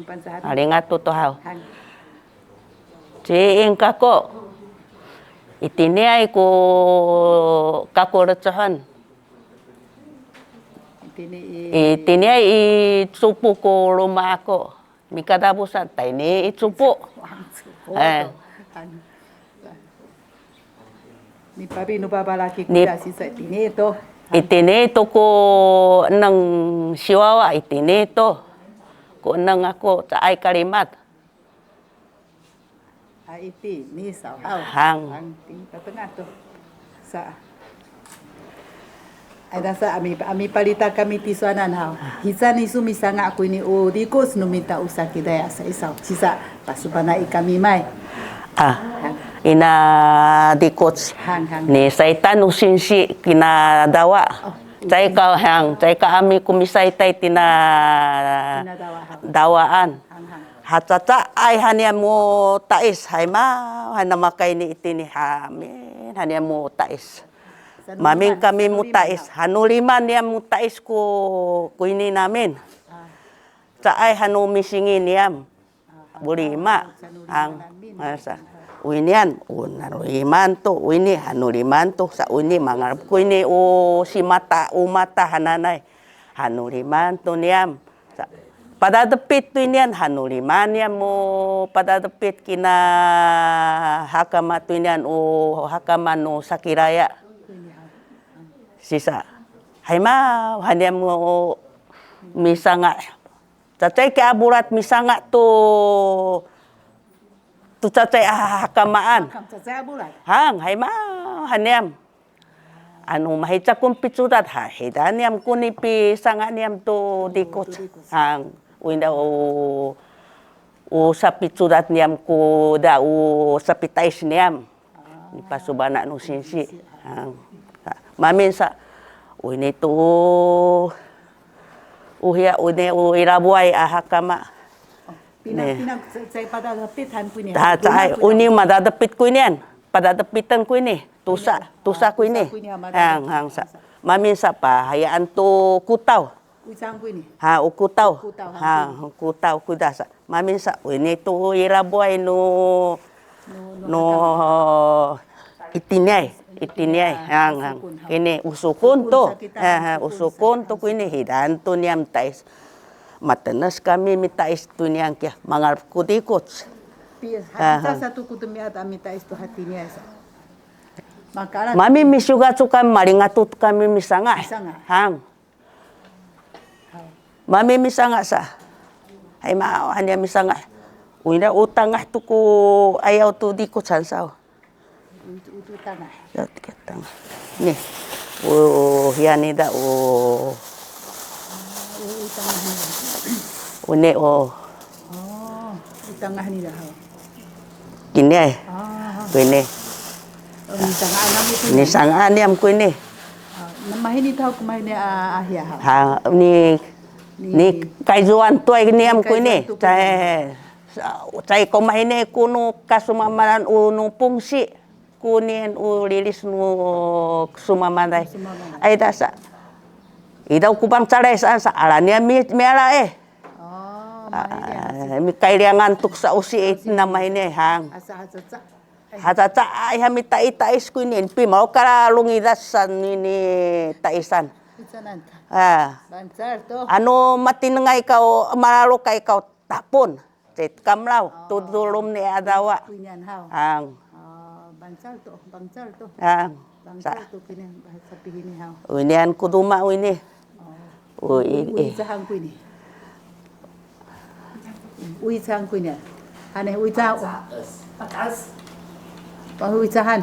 pansahat. Arigato to haw. Hang. Jiing kako. Itiniay ko kakuratsahan. Itiniay itsupo ko rumah ako. Mikadabusan tay ni itsupo. Ni papi no babalaki kuda sisa tineto. Itineto ko ng siwawa, itineto. Ko nang ako sa ay karimat. Iti ni sao Hang. Ting tengah tu. Sa. Ada sa ami palita kami tisuanan hao. Hisa ni sumi sanga aku ini o dikos no minta usaki daya sa isau. Sisa pasubana kami mai. Ina dikots ni saitan usinsi kina dawa. Cai ka ami kumisay tay tina dawaan. Hatata ay hanya mo tais hay ma hana makay ni itini hamin hanya mo tais. Maming kami mo tais hanuliman niya mo tais ko kuini namin. Sa ay hanu misingin niyam. Bulima ang masa. Uinian unaruiman to uini hanuliman to sa uni mangarap ko ini o si mata umata hananay hanuliman to niyam sa padadapit to inian hanuliman niyam mo padadapit kina hakama to inian o hakama no sakiraya sisa hay ma hanyam mo misanga tatay ke aburat misanga to cacay hakamaan. Hang, hay ma, hanyam. Anu mahitsa kung pitsudat, hidanyam kunipi sanganiam to dikot. Hang, uinda o sa pitsudat niam ko da o sa pitais niam. Ni pasubana no sinsi. Hang, mamin sa uini to uhya une o irabuay ahakama. Pinag say padadapit han ko niya. Uni madadapit ko niyan. Padadapitan ko ini. Tusa ko ini. Hang sa. Mamin sa pa hayaan to kutaw. Usang ko ini. Ukutaw. Kutaw kuda sa. Mamin sa ini to irabuay no itinay. Hang. Ini usukon to. Usukon to ko ini hidan to niyam tais. Matanas kami mitais tu niang kia mangarap ko dikots. Hati satu kutumi ada mitais tu hatinya sa. Mami misuga suka maringatut kami misanga. Hang. Mami misanga sa. Hay ma hanya misanga. Uina utangah tu ko ayaw tu dikots sansao. Utangah. Ya tangah. Ni. Yani da Une tengah ni dah. Kini ay. Kini. Ni sangan niam kini. Nama ini tahu kemai ni ahya. Ni kaizuan tu ay niam kini. Cai komai ni kuno kasumamanan unu pungsi kunin ulilis nu sumamaday. Ay dasa. Idaw kubang cares sa alanya miala Mikailangan tuk sa usi nama ini hang. Hata ay hamita itais ko ini pi mau kara lungidas san ini taisan. Ano matinengay kau maralo kay kau tapon. Tit kamlaw tudulum ni adawa. Hang. Bangsal to. Hang. Bangsal to kini bahasa pihini hang. Unian kuduma ini. Hang ko ini. Ui sang ko niya. Ane ui sang. Patas. Ui sang.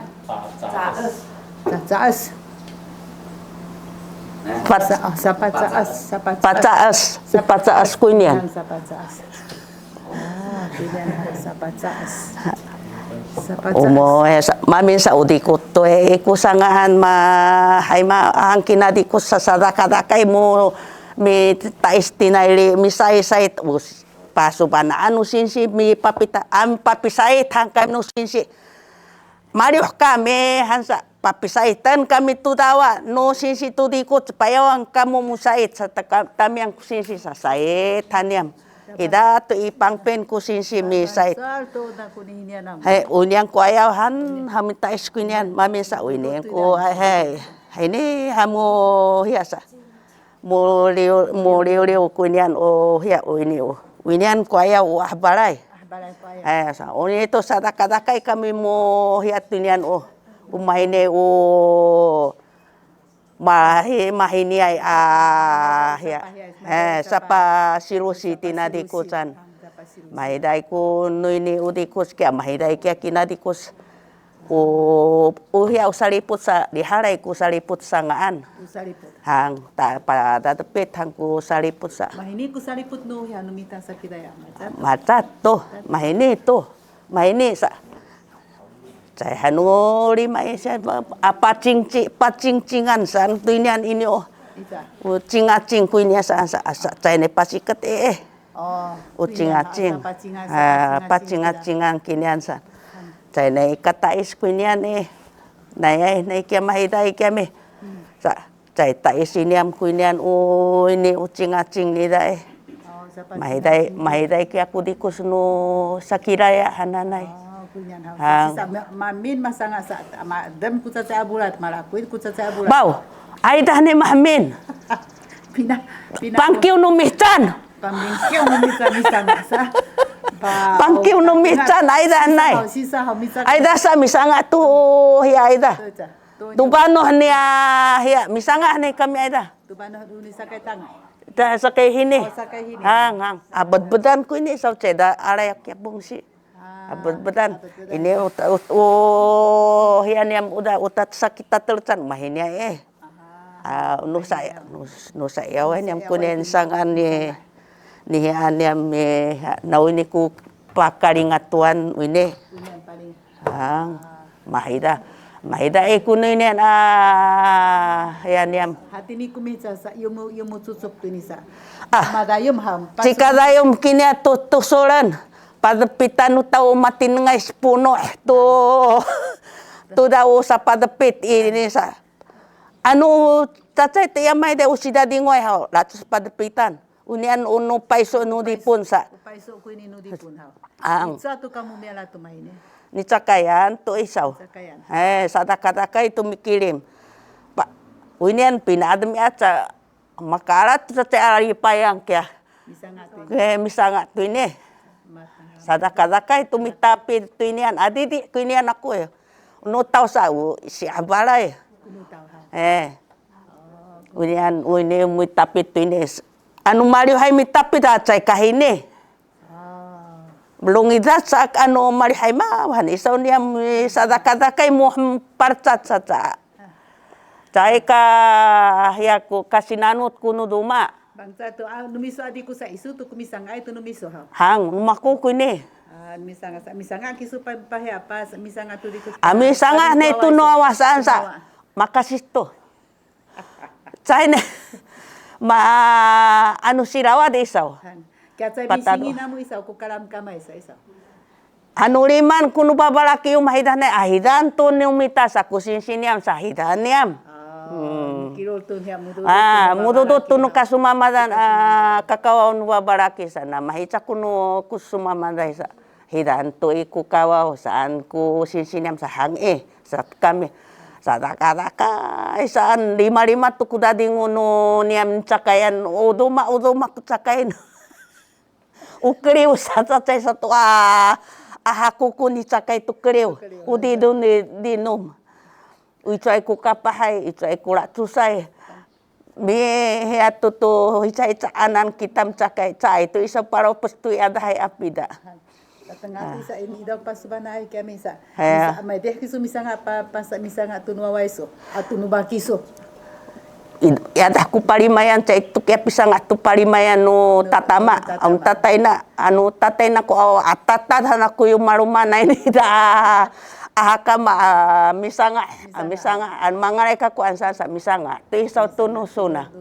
Patas. Sapatas ko niya. Sapatas. Pilihan sapatas. Mamin sa udi ko to kusangahan hay ang kinadi ko sa sadakadakay mo mi tais tinayli misay-sayt paso ba na ano sinsi mi papisait hang kami no sinsi Mario kami hansa papisaitan kami tu dawa no sinsi tu dikot payawang kamu musait sa kami ang sinsi sa sait hanyam ida tu ipangpen kusinsi misait. Salto na kunihnya nam. Hey, unyang ko ayaw hamita iskunyan mamisa unyang ko hey. Ini hamu hiasa. Muliu kunyan o hiya uini o. Unyan ko ayaw ahbalay. Balai ko ayaw. Eh, sa uni itu sadaka-dakay kami mo hiat tunyan o. Umahine o mahini ay hiya. Sapa sirusi tinadikusan. Mahiday ko nuini udikus kaya mahiday kaya kinadikus. Uhiya usaliput sa diharay ko saliput sa ngaan. Usaliput. Hang pada tepit hang ku saliput sa. Mahini ku saliput no ya numita sa kidaya. Macat to, mahini sa. Saya hanu lima saya apa pacingcingan san tuinian ini oh. Isa. Cingacing kuinya sa saya ne pasiket Oh. Cingacing. Pacingacingan kinian san. Saya ne katais kuinian nai kia mahidai kia me. Sa saya tais iniam kuinian ini cingacing ni dai. Mahidai kia kudikus no sakiraya hananai. Sisa mamin masanga sa dem ku sa abulat malakuin ku sa abulat. Bau, ai dah ni mamin. Pina Pangkiu numitan. Pangkiu numitan sa. Pangkiu numitan ai dah nai. Sisa hamisa. Ai dah sa misanga tu hiya ai dah. Tu banoh ni hiya misanga ni kami ai dah. Tu banoh ni sakai tangan. Dah sakai hini. Sakai hini. Hang. Abad bedan ku ini sau ceda arayak ya bungsi. Abad bedan. Ini hiyan yang udah utat sakit tercan mahinya nusa yawan yang kunen sangan ni hiyan yang nau ini ku pakaringatuan ini. Mahida kuno ini hiyan yang hati ni kumisa sa yumu tutup tu ni sa. Madayum ham. Jika dayum kini tusuran. Padapit tao matin nga puno tu daw sa padapit ini sa tatay tiyamay daw usida dingoy ha latos padapitan unian uno paiso no dipun sa paiso ko ini no dipun ha ang sa to kamu mela to mahine ni cakayan to isaw sadaka-dakay tumikirim pa unian pinadami at sa makarat sa ari payang kya misanga to ini sadaka-dakay tumitapid tu inian adidi ku inian aku no tau sa si abalay unian uni mitapid tu ini anu mariu hay mitapid acay kahini belum idat sa anu mariu hay mawan isaw niya sadaka-dakay mo parcat sa cay ka ya ku kasinanut kuno duma. Bangsa tu numiso adiku sa isu tu kumisanga itu numiso ha. Hang maku kuni. Misanga kisu pahe apa misanga tu diku. Misanga ne tu no awasan sa. Makasih to. China anu sirawa de isaw. Kaya chay bisingi namu isaw ku kalam kamay sa isaw. Anu liman kuno babalaki umahidan na ahidan to numita sa kusinsiniam sa ahidan niam. Mududut tunu kasumamadan kakawaw nu babaraki sana mahica kuno kusumamadan sa hidan to iku kawaw saan ku sinsinam sa hangi sa kami sadaka-daka saan lima tu kudading uno niam cakayan uduma cakayan ukriw sa tu ahakuku ni cakay tu kriw udido ni dinom. Icay ku kapahay, icay ku ratusay. Hiatu tu icay-icaanan kitam cakay cay. Itu isa para pestu adahay apida. Tatanga isa ini daw pasubanay kami sa. May deh kisu misanga misanga tunuwaiso at tunubakiso. Yadah ku palimayan cay itu kaya pisang atu palimayan no tatama. Ang tatay na ko atatan aku yung marumana ini dah. Misanga mangaray ka kuan sa misanga to isaw tunusuna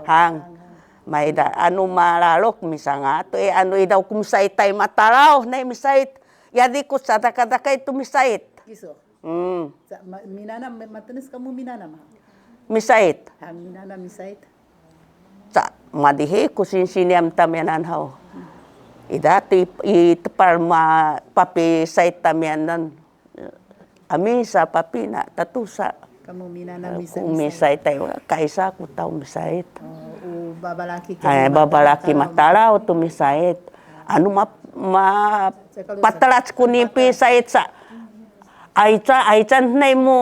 hang maida anu malalok misanga to anu idaw kumsait tay matalaw na misait yadi ko sadaka-dakay to misait kiso minana matanis kamu minana misait minana misait sa madihi ko sinsiniam tamyanan haw Idati itepal ma papi saitamianan ami sa papi na tatusa Kamu minanang misa-misa. kumisay tayo kaisa ku tau misait O babalaki ay babalaki matalaw tumisait anu ma patalas kunipi sait sa aican nay mo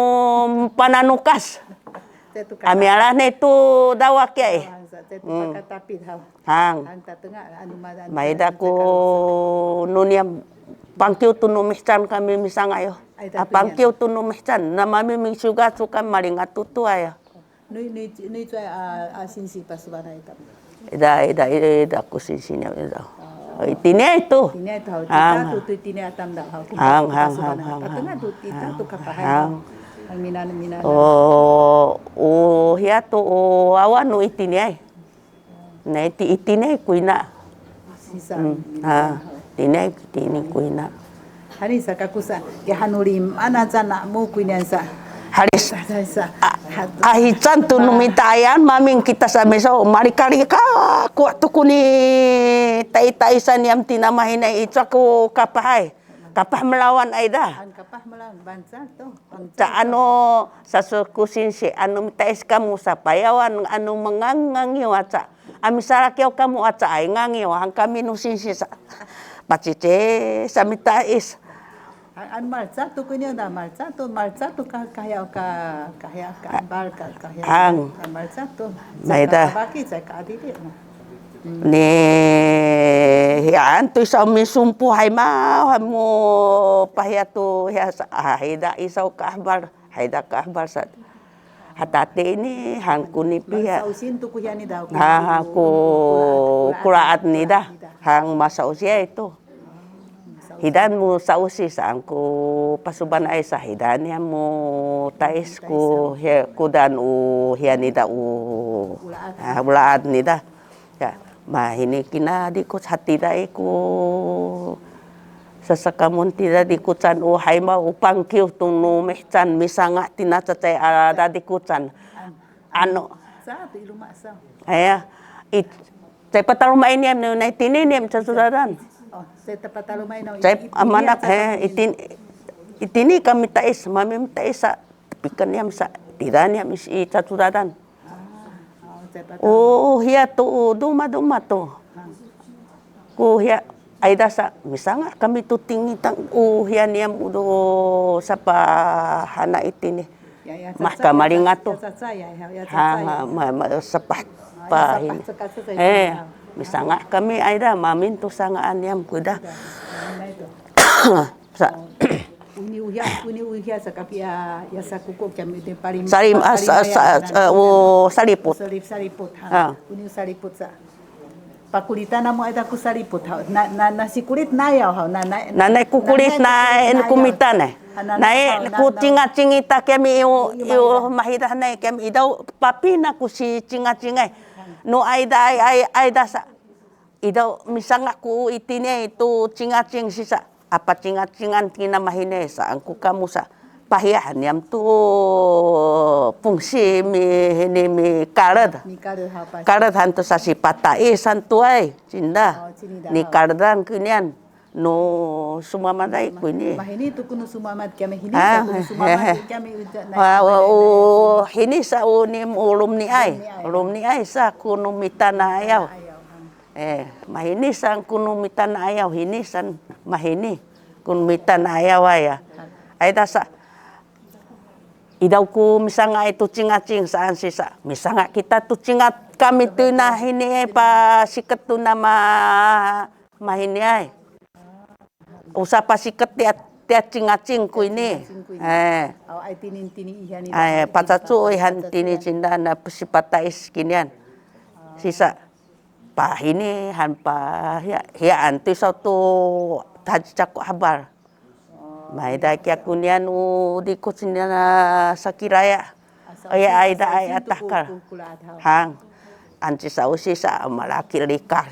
pananukas ami alah na itu dawak ya Pakatapid ha. hang Ang tatengah anu madan. maida ko nuniam pangkiw tu numiscan kami misangayo pangkiw tu numiscan na mami misuga suka maling atutu aya Nui cuai asinsi pasubana itam. ida ku sinsinya ida itine itu Tine tahu Hang. tu tine atam dah. Hang. Patengah tu tita tu kapahan. Ang minan. o hiato o awan no itine ay na itine kuina Sisa. tine kuina Hari sa kakusa ke hanurim ana jana mo kuinansa. halis Sa ahican tu numitayan maming kita sa meso marikari ka kuat tu kuni tai-taisan yam tinamahin ay itsaku kapah melawan aida ang kapah malang bansa to. sa ano sa sukusin si ano mitais kamu sa payawan ano mangangangiw at ami sarakyaw kamu at sa ay ngangiw hang kami nusin si sa pacice sa mitais An marca tu kunya da marca tu kaya bar kaya. Ang. Marca tu. Maida. Baki sa kadili. ni hian tu sa misumpu hay ma mo pahiatu ya haida isaw kahbar sa hatate ini hang kunipi ya Sausin tu kuya ni daw. ku kuraat nida hang masausia itu hidan mo sausi sa angku pasuban ay sa hidan ya mo tais ku kudan u hianida u ulaat nida ya mahini kina di ko hati dai ku sasakamun tida di kucan u haima upang kiu tung no mehcan misanga tinacacay ada di kucan ano Sa tu iluma sa. aya it tay patalumay niyam no nay tininim sa sudadan Oh, sa tapatalo may na. Cep amanak itini kami tais mamim tais sa pikan yam sa tidan yam isi caturadan oh hiya tu duma tu ku hiya aida sa misanga kami tu tingitang hiya niyam udo sa pahana itini mahka maringatu sa pahin misanga kami aida mamin tu sangaan yam kuda sa Uni uya sa kapia ya sa kuko kami de parim. sarim saliput Sariput ha. Uni sariput sa. Pakulita na mo ada ku sariput ha. Na si kulit na yaw ha. nanay kukulit na kumita na nay kucinga-cingita kami iyo mahida na kami idaw papi na ku si cinga-cingay no aida sa idaw misanga ku itine itu cinga-cing sisa apa cinga-cingan kinamahine sa angku kamu sa pahiyahan yam tu fungsi mi karad karad hantu sa si patai santu ay cinda ni kardan kunyan no sumamatay kuni mahini tu kuno sumamat kami hini sa kuno sumamat kami hini sa unim ulum ni ay sa kuno mitana ayaw mahini sa kuno mitana ayaw hini san mahini kuno mitana ayaw aya ay sa idaw ku misanga itu cingacing saan sisa misanga kita tu cingat kami tu na hini pa sikat tu nama mahini ay usa pa sikat tiat cingacing ku ini ay tini ihani patacu ihan tini cinda na sipatais kinian sisa pahini han pa hiya anti satu tajak habar maida kya kunian di kucinya sakiraya aida ay atakar hang anci sausi sa malaki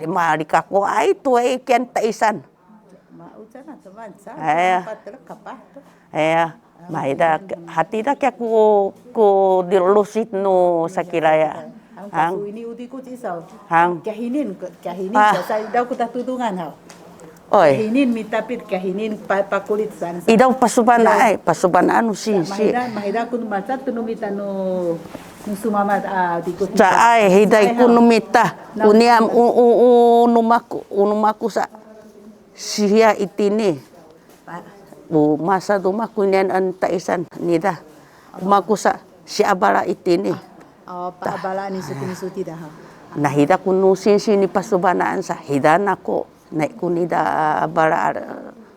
malika ko ay tu ay kian taisan maida hati dah kya ku dilusit no sakiraya hang ini udi ku isaw hang kahinin sa daw ku tatudungan ha Oy, Hinin mitapit kahinin pakulit san. idaw pasuban ay, pasuban anu si. Mahida kun mata tu numita no sumamat dikut. Sa ay, hiday ko numita. Uniam unumaku sa siya itini. Masa dumaku niyan ang taisan nida. Umaku sa si abara itini. Paabala ni suti dah. Nahida ko nusin ni pasubanaan sa hidan ako. Naik kunida abara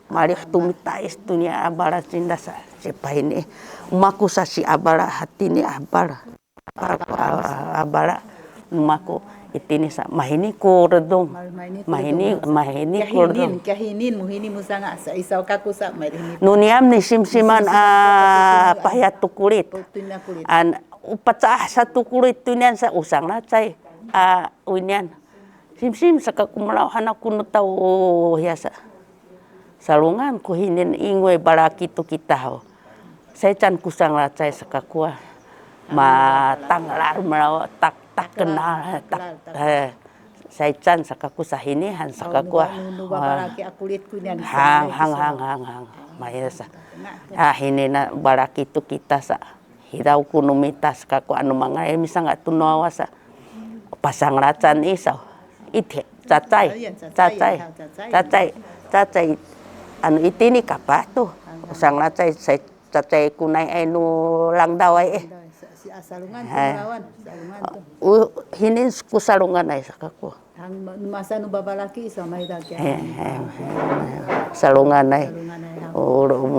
marih tumitais dunia abara cinda sa siapa ini umaku sa si abara hati ni abara umaku itini sa mahini kordong mahini kordong kahinin muhini musanga sa isaw kakusa mahini nuniam ni simsiman payat tukulit an upat sa tukulit tunian sa usang na chay unian sim saka kumalawan ako no tao hiasa salungan ko hinin ingwe baraki to kita ho saya can kusang lacay saka kuah matanglar meraw tak kenal saya can saka kusahinihan saka kuah baraki akulit kunyan hang mayasa hini na baraki to kita sa hidaw kuno mitas kako anu mangai misanga tunawa sa pasang racan isaw ite cacay anu itini kapato usang cacay cacay kunay ay no lang daway si asalungan lawan salungan hinin ku salungan ay sakako hang masa nu babalaki sa mahida kya salungan ay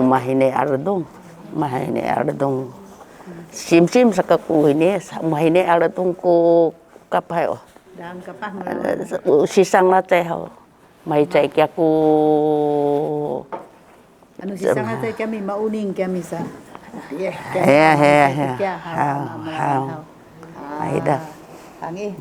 mahine ardong sim sakako ini mahine ardong ko kapayo dang kapah sisang na tayo may chay kya ko anu sisang natin kami mauning kami sa Aida hangi